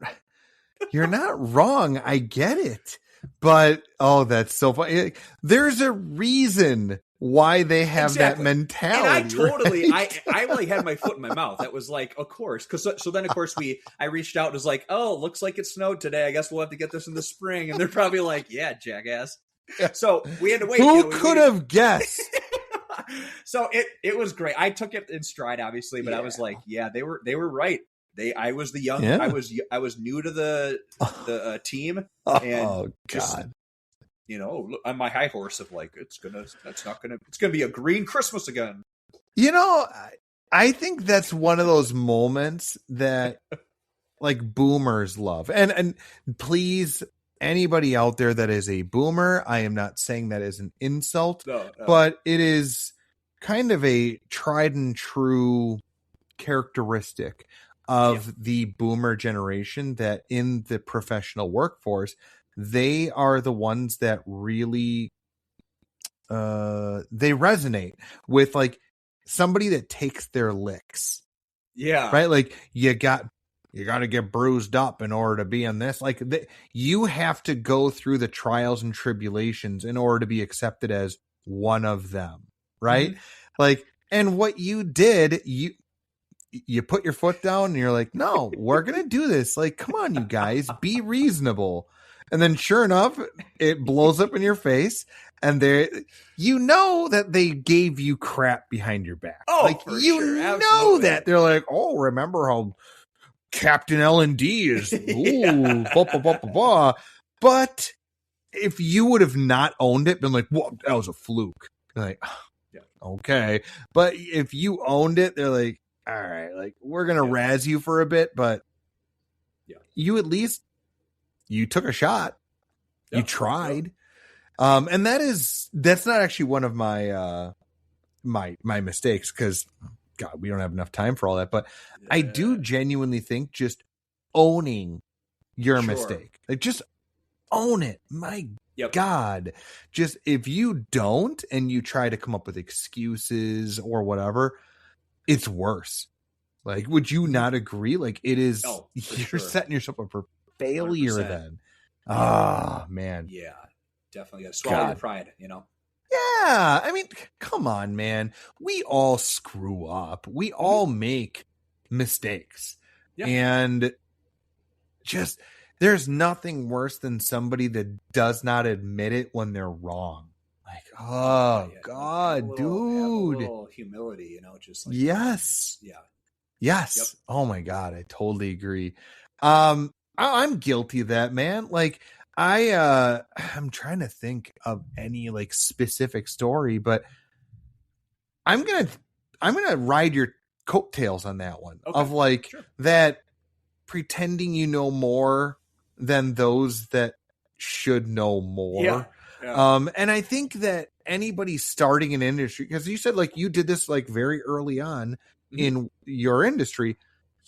wrong. I get it. But that's so funny. There's a reason why they have that mentality. And I totally, right? I like had my foot in my mouth. That was like, of course, because so then of course I reached out and was like, oh, looks like it snowed today. I guess we'll have to get this in the spring. And they're probably like, yeah, jackass. So we had to wait. Who could have guessed? So it was great. I took it in stride, obviously, but I was like, yeah, they were right. I was the young. Yeah. I was new to the team. And God. On my high horse of like, it's gonna be a green Christmas again. I think that's one of those moments that like boomers love. And please, anybody out there that is a boomer, I am not saying that as an insult, no. But it is kind of a tried and true characteristic of the boomer generation that in the professional workforce, they are the ones that really they resonate with like somebody that takes their licks. Yeah. Right? Like you got to get bruised up in order to be in this. Like you have to go through the trials and tribulations in order to be accepted as one of them. Right? Mm-hmm. Like, and what you did, you put your foot down and you're like, no, we're going to do this. Like, come on, you guys, be reasonable. And then sure enough, it blows up in your face. And that they gave you crap behind your back. Oh, like, for you sure. know Absolutely. that. They're like, oh, remember how Captain L&D is, ooh, blah, blah, blah, blah, blah. But if you would have not owned it, been like, well, that was a fluke. You're like, okay. But if you owned it, they're like, all right, like we're going to razz you for a bit, but you at least, you took a shot. You tried. And that's not actually one of my, my mistakes because God, we don't have enough time for all that, but I do genuinely think just owning your mistake, like just own it. My God, just if you don't, and you try to come up with excuses or whatever, it's worse. Like, would you not agree? Like it is, you're setting yourself up for failure 100%. Then. Oh man. Yeah, definitely gotta swallow your pride, Yeah, I mean, come on, man. We all screw up. We all make mistakes. And just there's nothing worse than somebody that does not admit it when they're wrong. Like, oh God, dude. Have a little humility, just like yes. Yes. Yep. Oh my God, I totally agree. I'm guilty of that, man. Like I'm trying to think of any like specific story, but I'm going to ride your coattails on that one of like that pretending you know more than those that should know more. And I think that anybody starting an industry, because you said like you did this like very early on in your industry.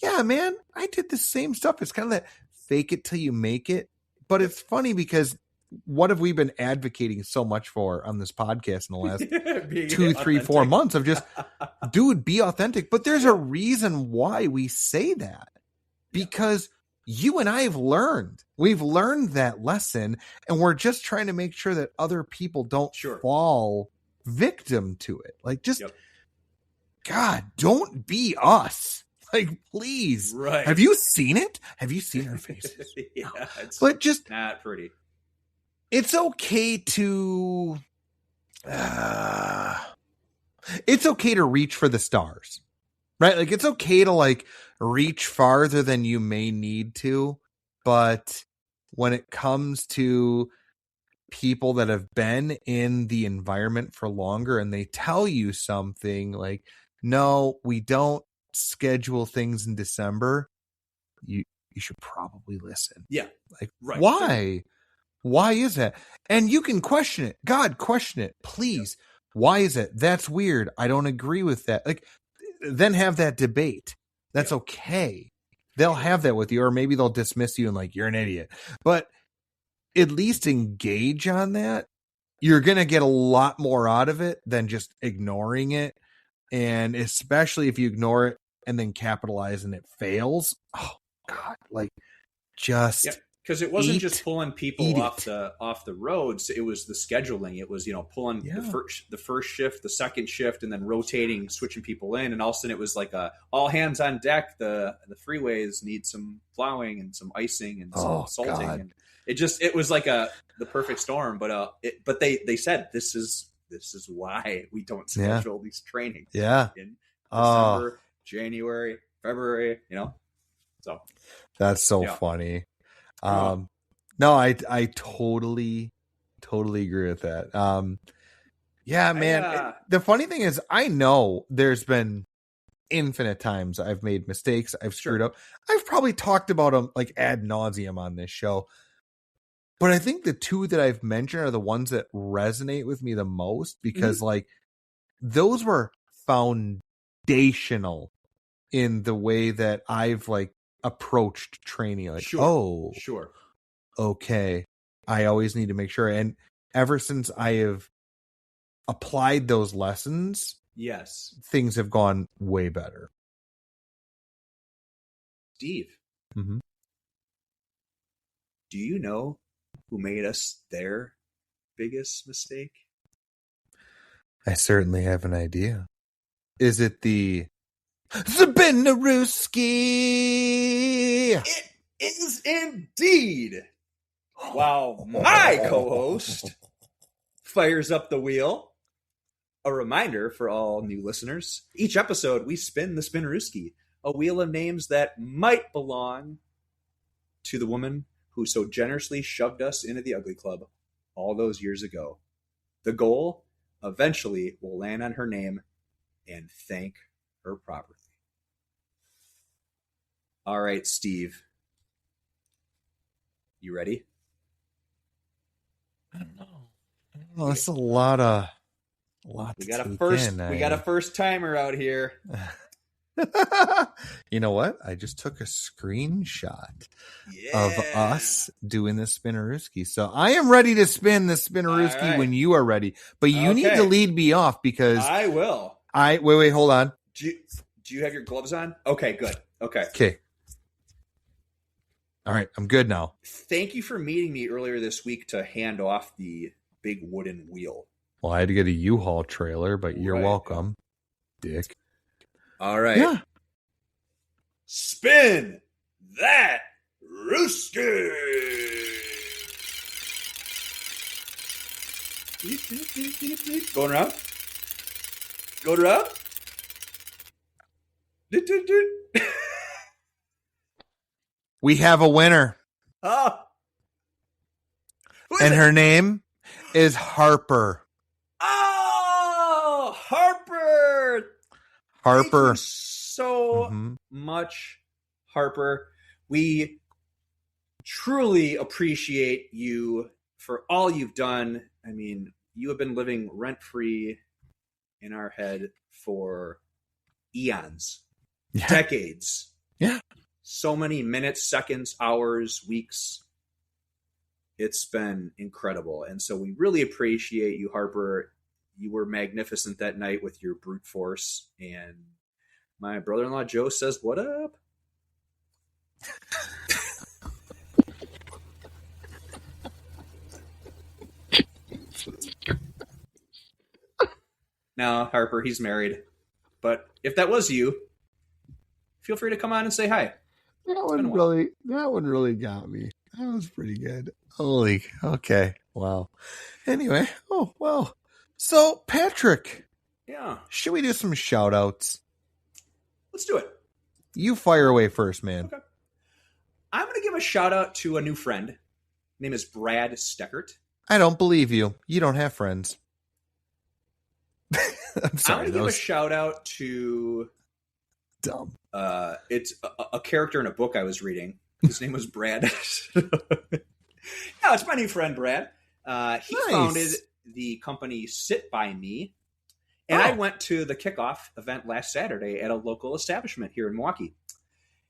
Yeah, man, I did the same stuff. It's kind of that fake it till you make it. But it's funny because what have we been advocating so much for on this podcast in the last 2, 3, 4 months of just, dude, be authentic. But there's a reason why we say that, because you and I have learned. We've learned that lesson, and we're just trying to make sure that other people don't fall victim to it. Like, just, God, don't be us. Like, please. Right. Have you seen it? Have you seen our faces? But just not pretty. It's okay to reach for the stars, right? Like it's okay to like reach farther than you may need to. But when it comes to people that have been in the environment for longer and they tell you something like, no, we don't schedule things in December, you should probably listen. Like, why? Why is that? And you can question it. God, question it, please. Why is it? That's weird. I don't agree with that. Like, then have that debate. That's okay. They'll have that with you, or maybe they'll dismiss you and like, you're an idiot. But at least engage on that. You're going to get a lot more out of it than just ignoring it. And especially if you ignore it and then capitalize and it fails. Oh God, like just because it wasn't Eat, just pulling people eat off it. the roads. It was the scheduling. It was pulling Yeah. the first shift, the second shift, and then rotating, switching people in. And all of a sudden, it was like a all hands on deck. The freeways need some plowing and some icing and some salting, God. and it was like the perfect storm. But they said this is why we don't schedule these trainings. Yeah. In December, January, February. So that's so funny. No, I totally agree with that. Yeah, man. The funny thing is, I know there's been infinite times I've made mistakes. I've screwed up. I've probably talked about them like ad nauseum on this show. But I think the two that I've mentioned are the ones that resonate with me the most because like those were foundational in the way that I've like approached training. Like, okay, I always need to make sure. And ever since I have applied those lessons, things have gone way better. Steve, do you know who made us their biggest mistake? I certainly have an idea. Is it the Spinaruski? It is indeed. While my co-host fires up the wheel. A reminder for all new listeners, each episode we spin the Spinaruski, a wheel of names that might belong to the woman who so generously shoved us into the Ugly Club all those years ago. The goal, eventually, will land on her name and thank her properly. All right, Steve. You ready? I don't know. That's a lot. We got a first timer out here. You know what? I just took a screenshot of us doing the Spinaruski. So I am ready to spin the Spinaruski when you are ready. But you need to lead me off because I will. Wait, hold on. Do you have your gloves on? Okay, good. Okay. All right, I'm good now. Thank you for meeting me earlier this week to hand off the big wooden wheel. Well, I had to get a U-Haul trailer, but you're welcome, dick. All right. Yeah. Spin that rooster. Going around. We have a winner. And her name is Harper. Oh, Harper. Thank you so much, Harper. We truly appreciate you for all you've done. I mean, you have been living rent-free in our head for eons, decades. Yeah. So many minutes, seconds, hours, weeks. It's been incredible. And so we really appreciate you, Harper. You were magnificent that night with your brute force. And my brother-in-law, Joe, says, what up? Now, Harper, he's married. But if that was you, feel free to come on and say hi. That one really got me. That was pretty good. Okay. Wow. Anyway, So, Patrick. Yeah. Should we do some shout outs? Let's do it. You fire away first, man. Okay. I'm going to give a shout out to a new friend. His name is Brad Steckert. I don't believe you. You don't have friends. I'm sorry. I'm going to give a shout out to dumb. It's a character in a book I was reading. His name was Brad. No, it's my new friend, Brad. He founded the company Sit By Me. And I went to the kickoff event last Saturday at a local establishment here in Milwaukee.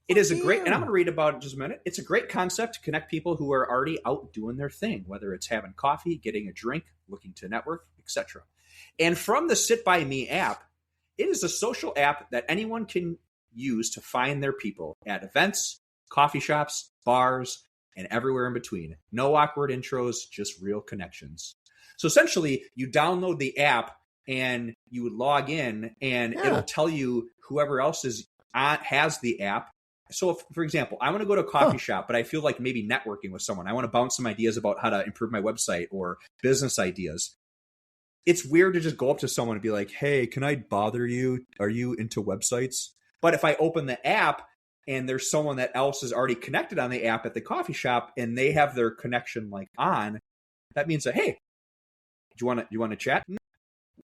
It is a great, and I'm going to read about it in just a minute. It's a great concept to connect people who are already out doing their thing, whether it's having coffee, getting a drink, looking to network, etc. And from the Sit By Me app, it is a social app that anyone can use to find their people at events, coffee shops, bars, and everywhere in between. No awkward intros, just real connections. So essentially, you download the app and you would log in, and it'll tell you whoever else has the app. So, for example, I want to go to a coffee shop, but I feel like maybe networking with someone. I want to bounce some ideas about how to improve my website or business ideas. It's weird to just go up to someone and be like, hey, can I bother you? Are you into websites? But if I open the app and there's someone that else is already connected on the app at the coffee shop and they have their connection like on, that means that, hey, do you want to chat?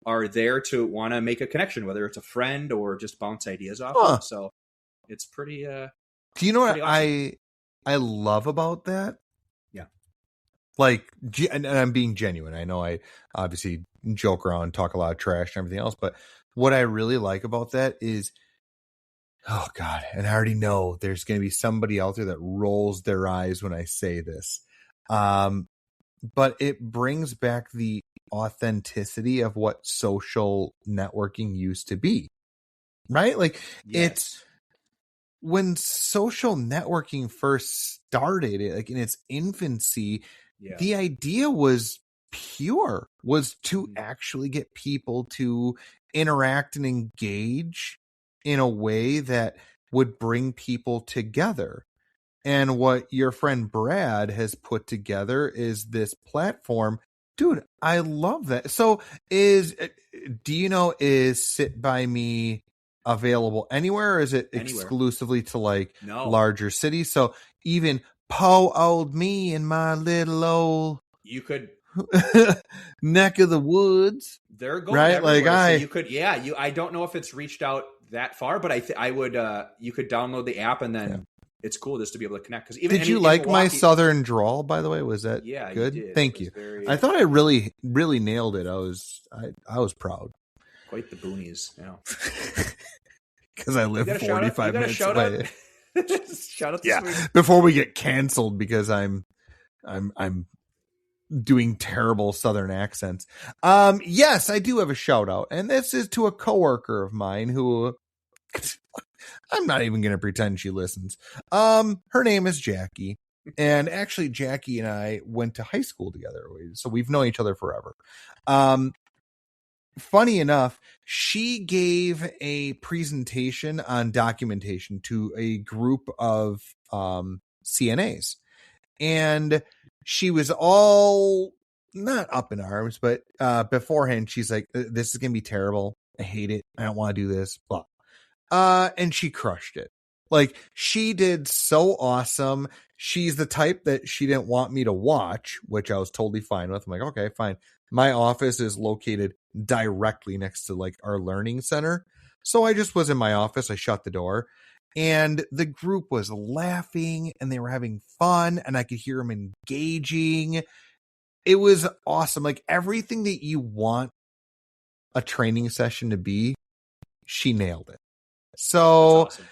Are there to want to make a connection, whether it's a friend or just bounce ideas off of. So it's pretty do you know what awesome. I love about that? Yeah. Like, and I'm being genuine. I know I obviously joke around, talk a lot of trash and everything else, but what I really like about that is, oh God, and I already know there's going to be somebody out there that rolls their eyes when I say this. But it brings back the authenticity of what social networking used to be, right? Like it's when social networking first started, like in its infancy, the idea was to actually get people to interact and engage in a way that would bring people together. And what your friend Brad has put together is this platform. Dude, I love that. So is Sit By Me available anywhere, or is it exclusively to like larger cities? So even po old me in my little old you could neck of the woods. They're going right? everywhere. Like so you could, I don't know if it's reached out that far, but I would, you could download the app and then it's cool just to be able to connect. Because did you like my southern drawl? By the way, was that good? You did. Thank you. I thought I really nailed it. I was proud. Quite the boonies, because I live 45 minutes away. Shout out this week. Before we get canceled because I'm doing terrible southern accents. Yes, I do have a shout out, and this is to a coworker of mine who I'm not even going to pretend she listens. Her name is Jackie, and actually Jackie and I went to high school together, so we've known each other forever. Funny enough, she gave a presentation on documentation to a group of CNAs, and she was all not up in arms, but beforehand she's like, this is gonna be terrible, I hate it, I don't want to do this, blah. And she crushed it. Like, she did so awesome. She's the type that she didn't want me to watch, which I was totally fine with. I'm like, okay, fine. My office is located directly next to like our learning center. So I just was in my office. I shut the door, and the group was laughing and they were having fun, and I could hear them engaging. It was awesome. Like, everything that you want a training session to be, she nailed it. So awesome.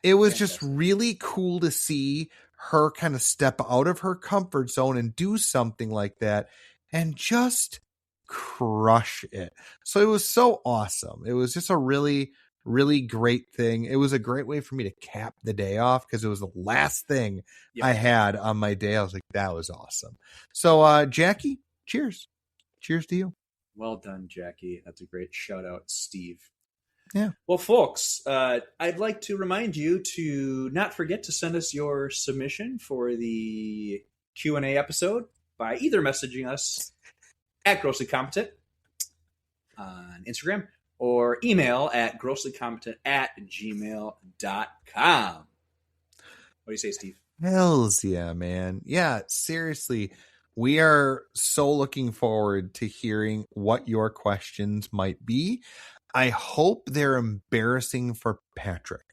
It was just really cool to see her kind of step out of her comfort zone and do something like that and just crush it. So it was so awesome. It was just a really, really great thing. It was a great way for me to cap the day off because it was the last thing I had on my day. I was like, that was awesome. So Jackie, cheers. Cheers to you. Well done, Jackie. That's a great shout out, Steve. Yeah. Well, folks, I'd like to remind you to not forget to send us your submission for the Q&A episode by either messaging us at Grossly Competent on Instagram or email at grosslycompetent@gmail.com. What do you say, Steve? Hells yeah, man. Yeah, seriously. We are so looking forward to hearing what your questions might be. I hope they're embarrassing for Patrick.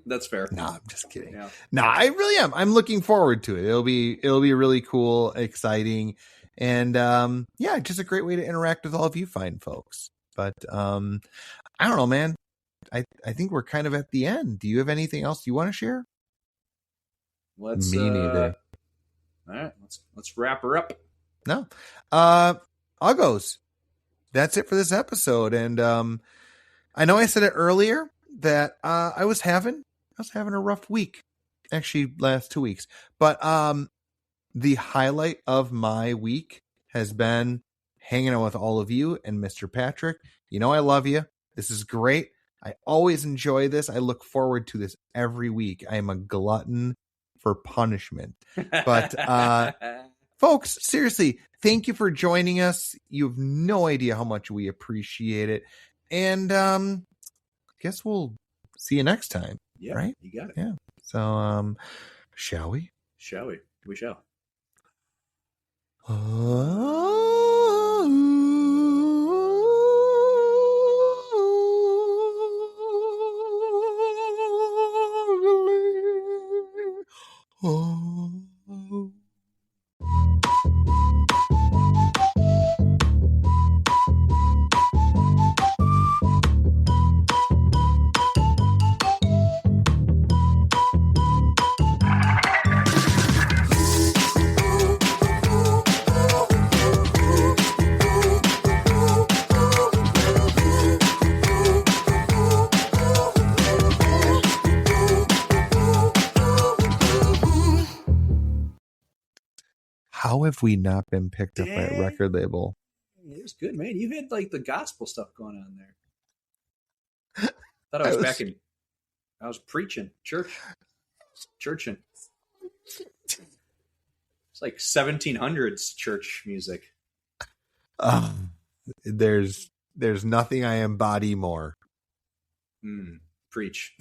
That's fair. No, I'm just kidding. Yeah. No, I really am. I'm looking forward to it. It'll be really cool, exciting, and just a great way to interact with all of you fine folks. But I don't know, man. I think we're kind of at the end. Do you have anything else you want to share? Me neither. All right, let's wrap her up. No. Uggos. That's it for this episode. And I know I said it earlier that I was having a rough week. actually last 2 weeks. But the highlight of my week has been hanging out with all of you and Mr. Patrick. You know I love you. This is great. I always enjoy this. I look forward to this every week. I am a glutton for punishment. But folks, seriously, thank you for joining us. You have no idea how much we appreciate it. And I guess we'll see you next time. Yeah, right? You got it. Yeah. So shall we? Shall we? We shall. How have we not been picked up by a record label? It was good, man. You had like the gospel stuff going on there. Thought I was preaching, churching. It's like 1700s church music. There's nothing I embody more. Preach.